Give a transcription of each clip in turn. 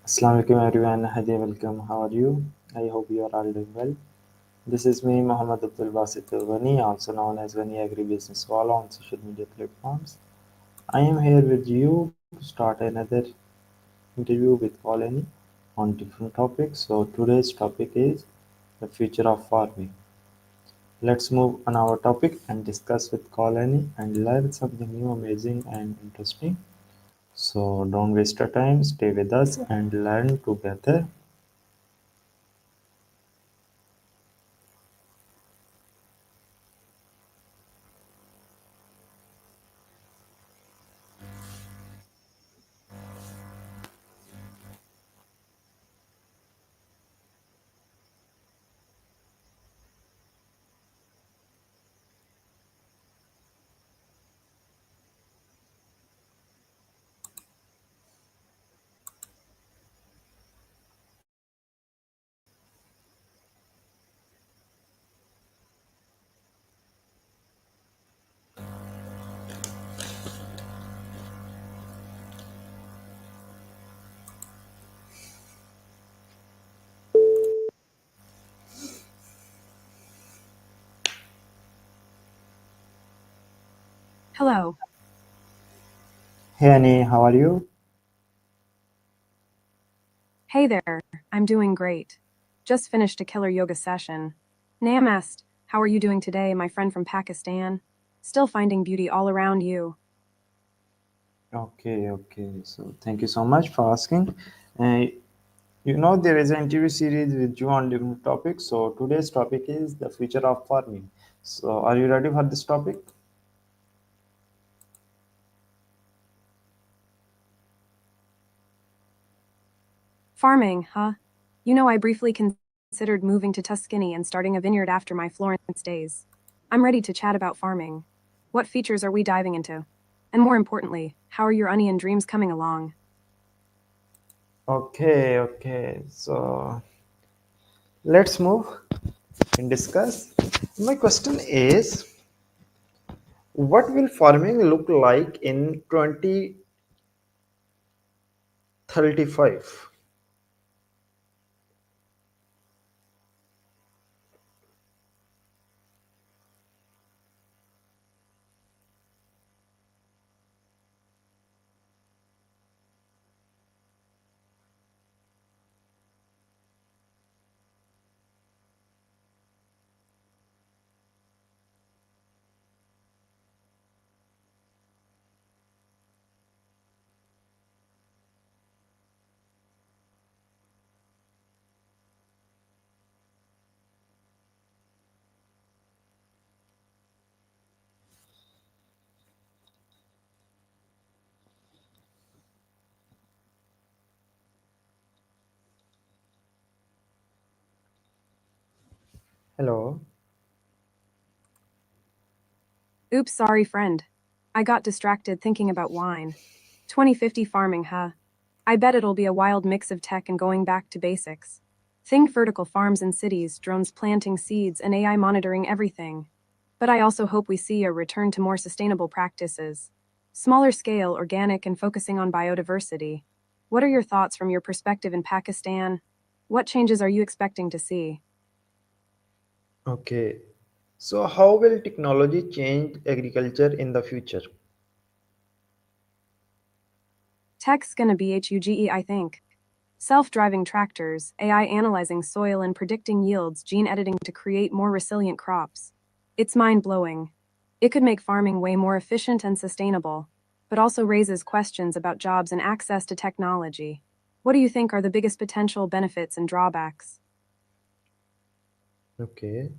Assalamu alaikum everyone. Hadi welcome. How are you? I hope you are all doing well. This is me, Muhammad Abdul Basit Ghani, also known as Ghani Agribusiness Wala on social media platforms. I am here with you to start another interview with Colony on different topics. So today's topic is the future of farming. Let's move on our topic and discuss with Colony and learn something new, amazing and interesting. So don't waste your time, stay with us and learn together. Hello. Hey Annie, how are you? Hey there. I'm doing great. Just finished a killer yoga session. Nam asked, how are you doing today, my friend from Pakistan? Still finding beauty all around you. Okay. So thank you so much for asking. Uh, there is an interview series with you on different topics. So today's topic is the future of farming. So are you ready for this topic? Farming, huh? I briefly considered moving to Tuscany and starting a vineyard after my Florence days. I'm ready to chat about farming. What features are we diving into? And more importantly, how are your onion dreams coming along? Okay. So let's move and discuss. My question is, what will farming look like in 2035? Hello. Oops, sorry, friend. I got distracted thinking about wine. 2050 farming, huh? I bet it'll be a wild mix of tech and going back to basics. Think vertical farms in cities, drones planting seeds, and AI monitoring everything. But I also hope we see a return to more sustainable practices. Smaller scale, organic, and focusing on biodiversity. What are your thoughts from your perspective in Pakistan? What changes are you expecting to see? Okay. So how will technology change agriculture in the future? Tech's gonna be HUGE, I think. Self-driving tractors, AI analyzing soil and predicting yields, gene editing to create more resilient crops. It's mind-blowing. It could make farming way more efficient and sustainable, but also raises questions about jobs and access to technology. What do you think are the biggest potential benefits and drawbacks? Okay.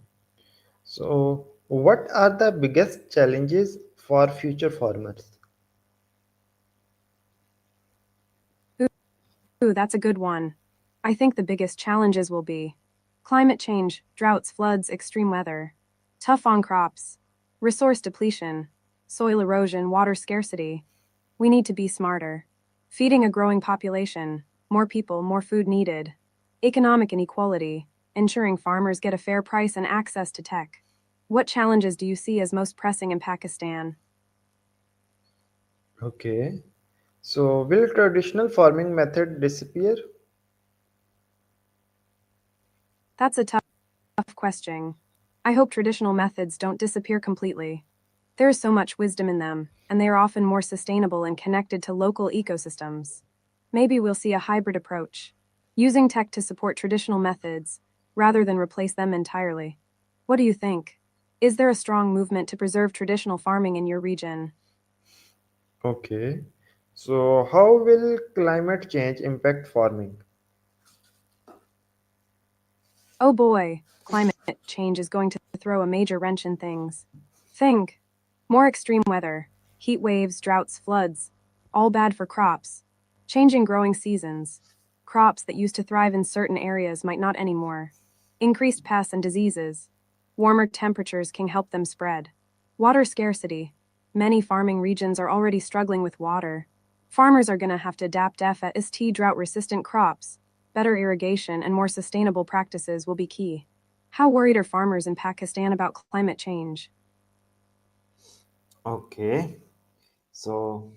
So, what are the biggest challenges for future farmers? Ooh, that's a good one. I think the biggest challenges will be climate change, droughts, floods, extreme weather, tough on crops, resource depletion, soil erosion, water scarcity. We need to be smarter. Feeding a growing population, more people, more food needed. Economic inequality, ensuring farmers get a fair price and access to tech. What challenges do you see as most pressing in Pakistan? Okay. So, will traditional farming method disappear? That's a tough question. I hope traditional methods don't disappear completely. There is so much wisdom in them, and they are often more sustainable and connected to local ecosystems. Maybe we'll see a hybrid approach, using tech to support traditional methods rather than replace them entirely. What do you think? Is there a strong movement to preserve traditional farming in your region? Okay. So, how will climate change impact farming? Oh boy, climate change is going to throw a major wrench in things. Think more extreme weather, heat waves, droughts, floods, all bad for crops. Changing growing seasons. Crops that used to thrive in certain areas might not anymore. Increased pests and diseases. Warmer temperatures can help them spread. Water scarcity. Many farming regions are already struggling with water. Farmers are going to have to adapt FST drought resistant crops. Better irrigation and more sustainable practices will be key. How worried are farmers in Pakistan about climate change? Okay. So,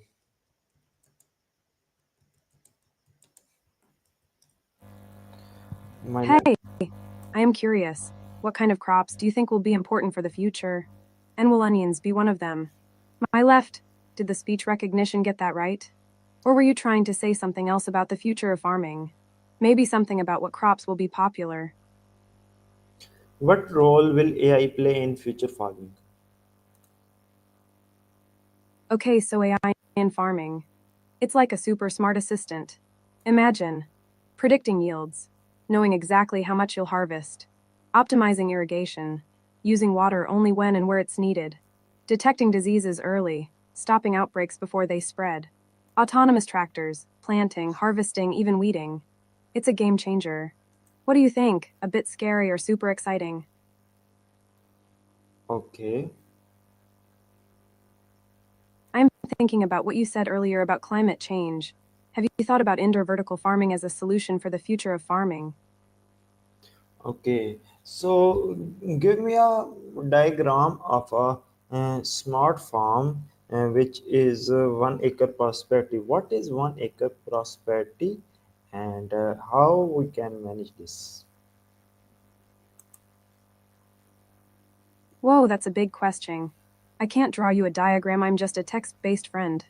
my Hey, next I am curious. What kind of crops do you think will be important for the future? And will onions be one of them? My left, did the speech recognition get that right? Or were you trying to say something else about the future of farming? Maybe something about what crops will be popular. What role will AI play in future farming? Okay, so AI in farming. It's like a super smart assistant. Imagine predicting yields, knowing exactly how much you'll harvest, optimizing irrigation, using water only when and where it's needed, detecting diseases early, stopping outbreaks before they spread, autonomous tractors, planting, harvesting, even weeding. It's a game changer. What do you think? A bit scary or super exciting? Okay. I'm thinking about what you said earlier about climate change. Have you thought about indoor vertical farming as a solution for the future of farming? Okay. So, give me a diagram of a smart farm, which is 1 acre prosperity. What is 1 acre prosperity, and how we can manage this? Whoa, that's a big question. I can't draw you a diagram, I'm just a text based friend.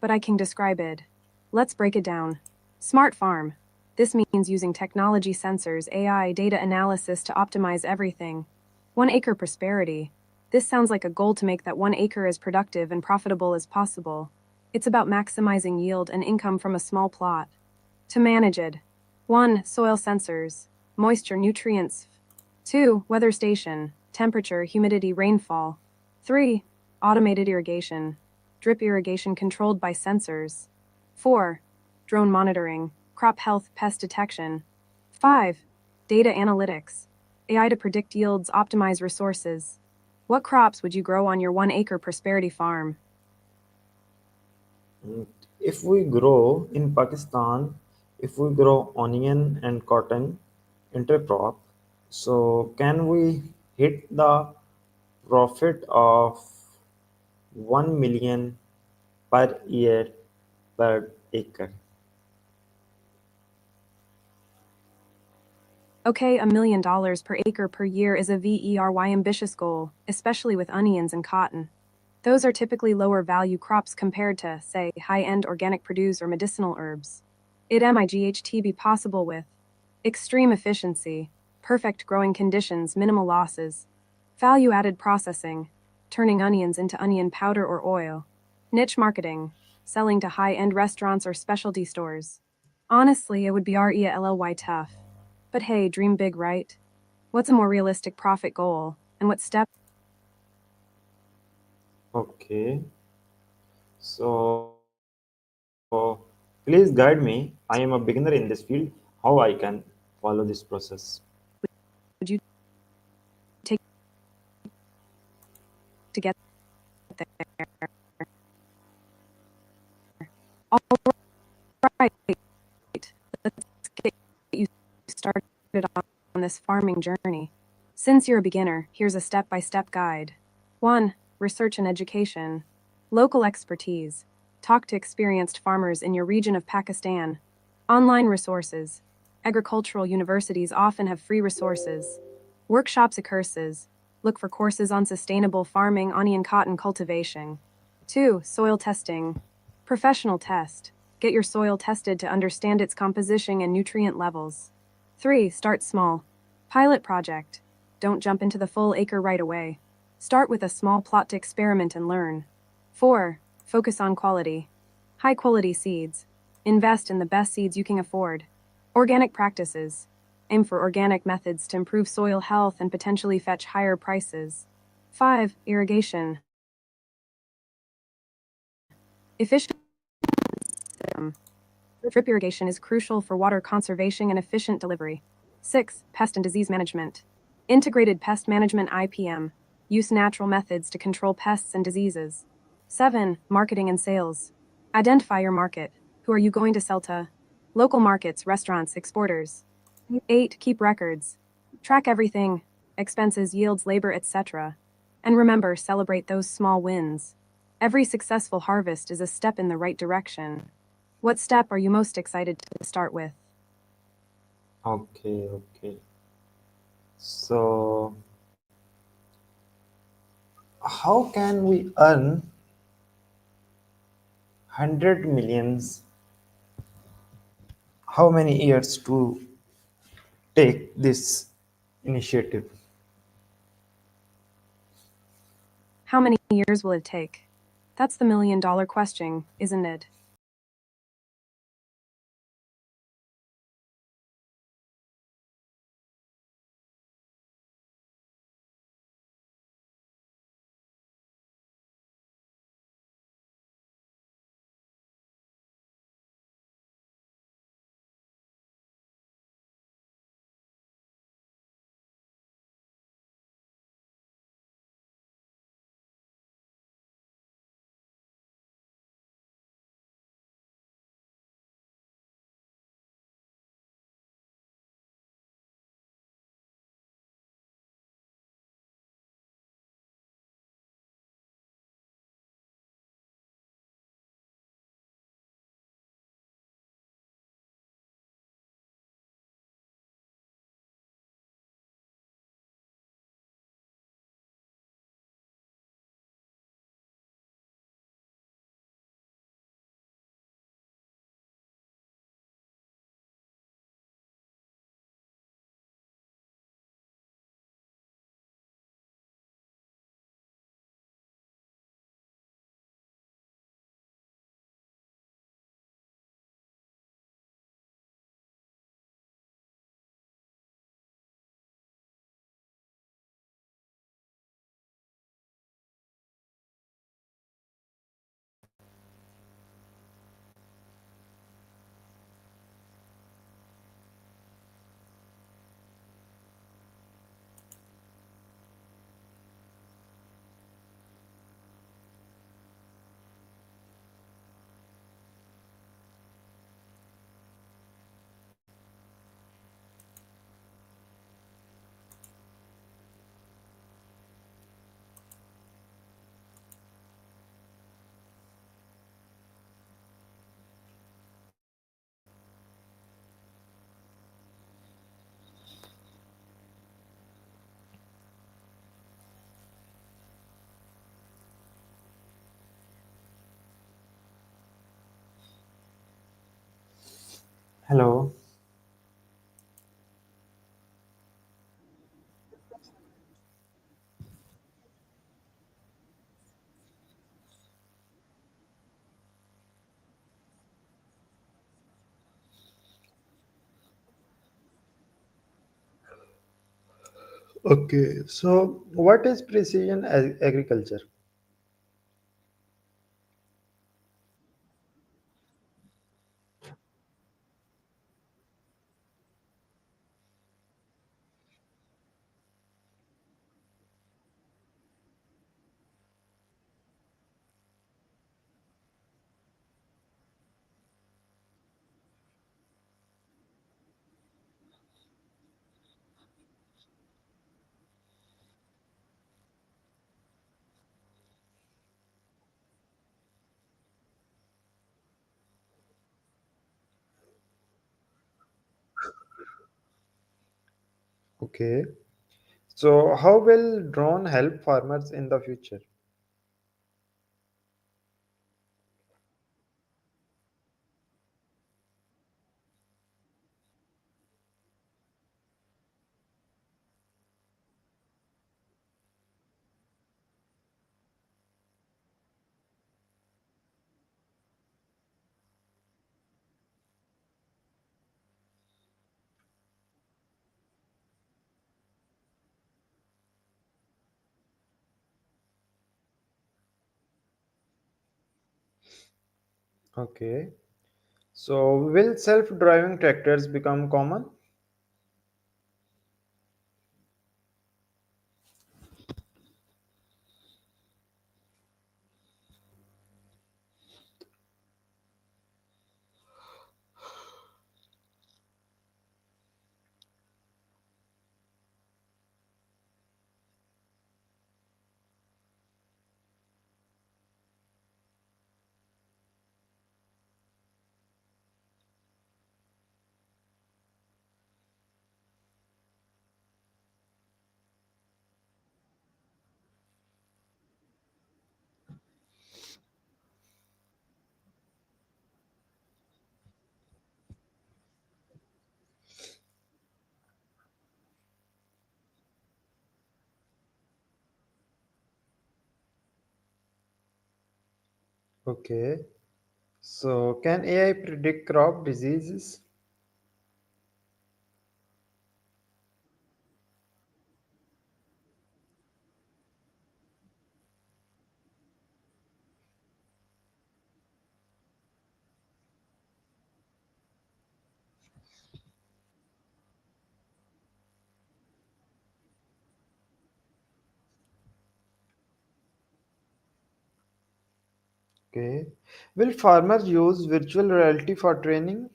But I can describe it. Let's break it down. Smart farm. This means using technology sensors, AI, data analysis to optimize everything. 1 acre prosperity. This sounds like a goal to make that 1 acre as productive and profitable as possible. It's about maximizing yield and income from a small plot. To manage it, 1. Soil sensors, moisture, nutrients. 2. Weather station, temperature, humidity, rainfall. 3. Automated irrigation, drip irrigation controlled by sensors. 4. Drone monitoring, crop health, pest detection. 5. Data analytics, AI to predict yields, optimize resources. What crops would you grow on your 1 acre prosperity farm? Mm, If we grow in Pakistan, if we grow onion and cotton intercrop, so can we hit the profit of 1 million per year per acre? Okay, $1 million per acre per year is a very ambitious goal, especially with onions and cotton. Those are typically lower value crops compared to, say, high end organic produce or medicinal herbs. It might be possible with extreme efficiency, perfect growing conditions, minimal losses, value added processing, turning onions into onion powder or oil, niche marketing, selling to high end restaurants or specialty stores. Honestly, it would be really tough. But hey, dream big, right? What's a more realistic profit goal? And what steps? Okay, so please guide me. I am a beginner in this field. How I can follow this process? Would you take to get there? All right, let's get you started on this farming journey. Since you're a beginner, here's a step by step guide. 1. Research and education. Local expertise. Talk to experienced farmers in your region of Pakistan. Online resources. Agricultural universities often have free resources. Workshops occurses. Look for courses on sustainable farming, onion cotton cultivation. 2. Soil testing. Professional test. Get your soil tested to understand its composition and nutrient levels. 3. Start small. Pilot project. Don't jump into the full acre right away. Start with a small plot to experiment and learn. 4. Focus on quality. High quality seeds. Invest in the best seeds you can afford. Organic practices. Aim for organic methods to improve soil health and potentially fetch higher prices. 5. Irrigation. Efficient system. Drip irrigation is crucial for water conservation and efficient delivery. 6. Pest and disease management. Integrated pest management IPM. Use natural methods to control pests and diseases. 7. Marketing and sales. Identify your market. Who are you going to sell to? Local markets, restaurants, exporters. 8. Keep records. Track everything expenses, yields, labor, etc. And remember, celebrate those small wins. Every successful harvest is a step in the right direction. What step are you most excited to start with? Okay, okay. So, how can we earn 100 millions? How many years to take this initiative? How many years will it take? That's the $1 million question, isn't it? Hello. Okay, so what is precision agriculture? Okay. So, how will drone help farmers in the future? Okay. So, will self-driving tractors become common? Okay. So, can AI predict crop diseases? Okay. Will farmers use virtual reality for training?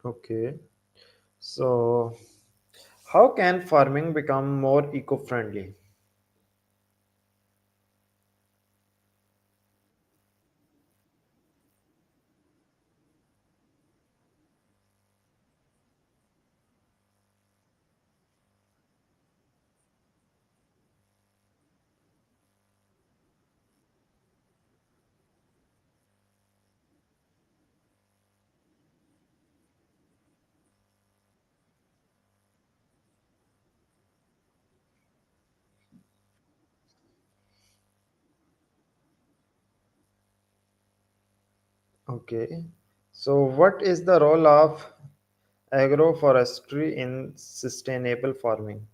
Okay. So, how can farming become more eco-friendly? Okay. So, what is the role of agroforestry in sustainable farming?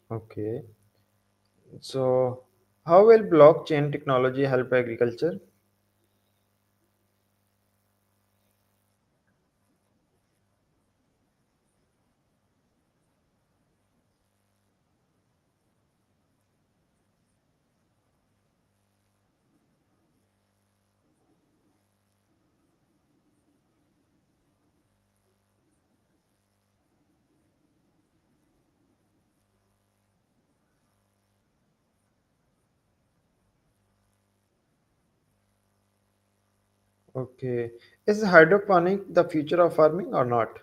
Okay. So, how will blockchain technology help agriculture? Okay. Is hydroponic the future of farming or not?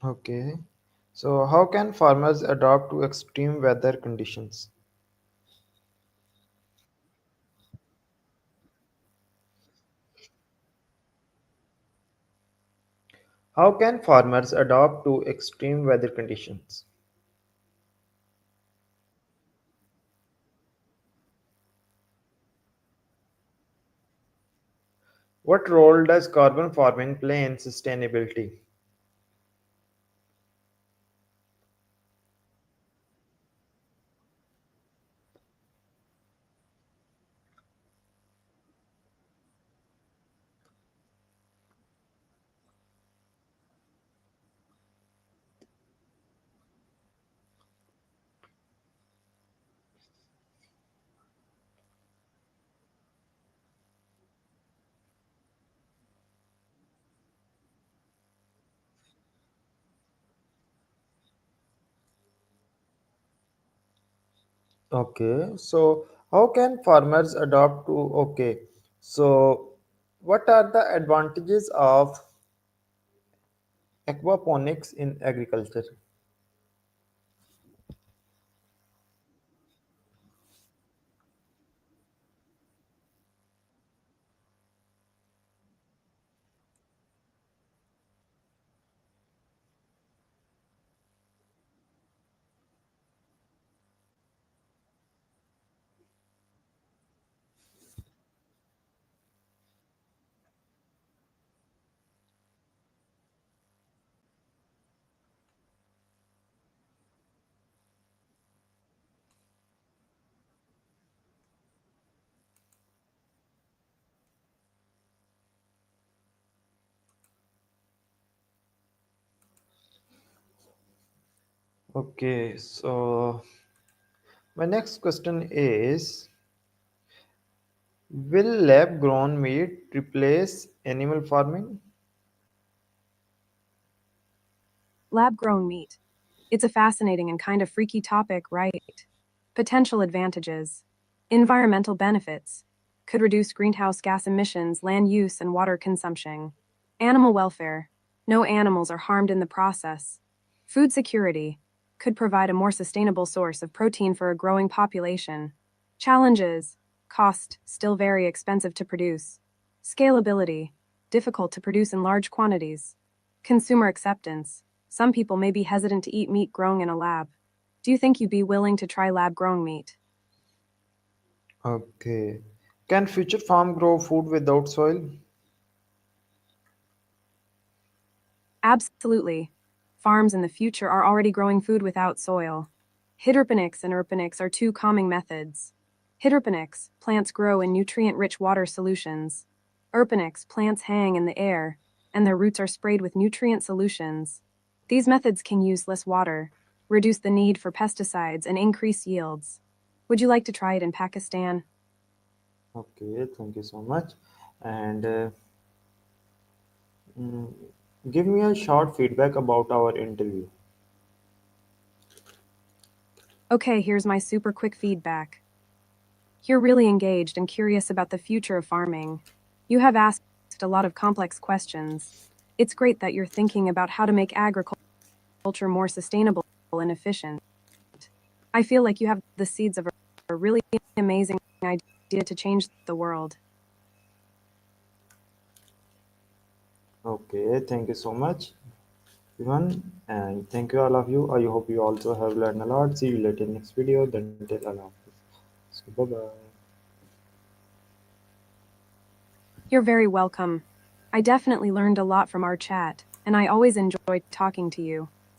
Okay. So, how can farmers adapt to extreme weather conditions? How can farmers adapt to extreme weather conditions? What role does carbon farming play in sustainability? Okay, so how can farmers adapt to? Okay, so what are the advantages of aquaponics in agriculture? Okay, so my next question is, will lab grown meat replace animal farming? Lab grown meat. It's a fascinating and kind of freaky topic, right? Potential advantages. Environmental benefits. Could reduce greenhouse gas emissions, land use, and water consumption. Animal welfare. No animals are harmed in the process. Food security. Could provide a more sustainable source of protein for a growing population. Challenges. Cost, still very expensive to produce. Scalability. Difficult to produce in large quantities. Consumer acceptance. Some people may be hesitant to eat meat grown in a lab. Do you think you'd be willing to try lab grown meat? Okay, can future farm grow food without soil? Absolutely. Farms in the future are already growing food without soil. Hydroponics and urbanics are two common methods. Hydroponics, plants grow in nutrient rich water solutions. Urbanics, plants hang in the air, and their roots are sprayed with nutrient solutions. These methods can use less water, reduce the need for pesticides, and increase yields. Would you like to try it in Pakistan? Okay, thank you so much. And mm, give me a short feedback about our interview. Okay, here's my super quick feedback. You're really engaged and curious about the future of farming. You have asked a lot of complex questions. It's great that you're thinking about how to make agriculture more sustainable and efficient. I feel like you have the seeds of a really amazing idea to change the world. Okay, thank you so much, everyone, and thank you all of you. I hope you also have learned a lot. See you later in next video. Then till Allah Hafiz. So bye bye. You're very welcome. I definitely learned a lot from our chat, and I always enjoy talking to you.